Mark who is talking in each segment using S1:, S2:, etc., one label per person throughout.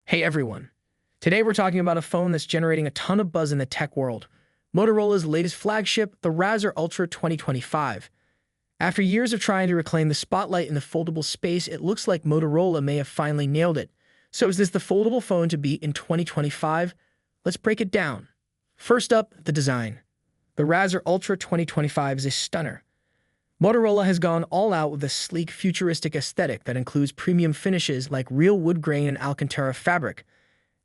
S1: Hey everyone. Today we're talking about a phone that's generating a ton of buzz in the tech world. Motorola's latest flagship, the Razr Ultra 2025. After years of trying to reclaim the spotlight in the foldable space, it looks like Motorola may have finally nailed it. So is this the foldable phone to beat in 2025? Let's break it down. First up, the design. The Razr Ultra 2025 is a stunner. Motorola has gone all out with a sleek, futuristic aesthetic that includes premium finishes like real wood grain and Alcantara fabric.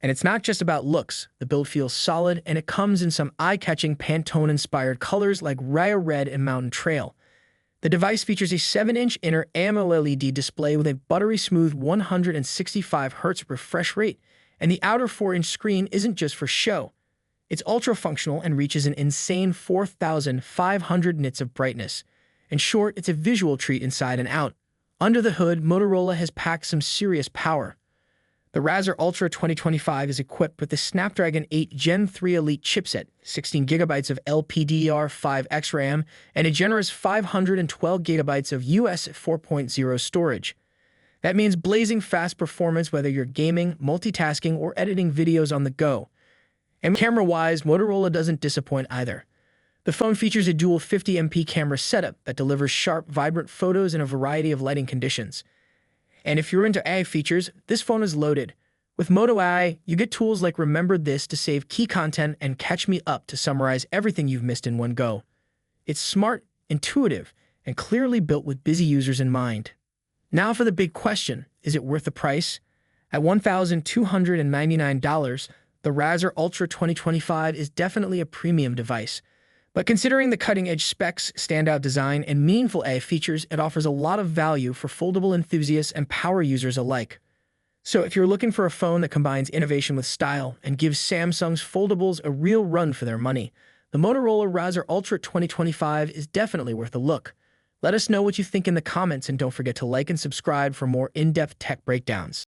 S1: And it's not just about looks. The build feels solid, and it comes in some eye-catching Pantone-inspired colors like Raya Red and Mountain Trail. The device features a 7-inch inner AMOLED display with a buttery smooth 165Hz refresh rate, and the outer 4-inch screen isn't just for show. It's ultra-functional and reaches an insane 4,500 nits of brightness. In short, it's a visual treat inside and out. Under the hood, Motorola has packed some serious power. The Razr Ultra 2025 is equipped with the Snapdragon 8 Gen 3 Elite chipset, 16GB of LPDDR5X RAM, and a generous 512GB of US 4.0 storage. That means blazing fast performance whether you're gaming, multitasking, or editing videos on the go. And camera-wise, Motorola doesn't disappoint either. The phone features a dual 50MP camera setup that delivers sharp, vibrant photos in a variety of lighting conditions. And if you're into AI features, this phone is loaded. With Moto AI, you get tools like Remember This to save key content and Catch Me Up to summarize everything you've missed in one go. It's smart, intuitive, and clearly built with busy users in mind. Now for the big question, is it worth the price? At $1,299, the Razr Ultra 2025 is definitely a premium device. But considering the cutting-edge specs, standout design, and meaningful AI features, it offers a lot of value for foldable enthusiasts and power users alike. So if you're looking for a phone that combines innovation with style and gives Samsung's foldables a real run for their money, the Motorola Razr Ultra 2025 is definitely worth a look. Let us know what you think in the comments, and don't forget to like and subscribe for more in-depth tech breakdowns.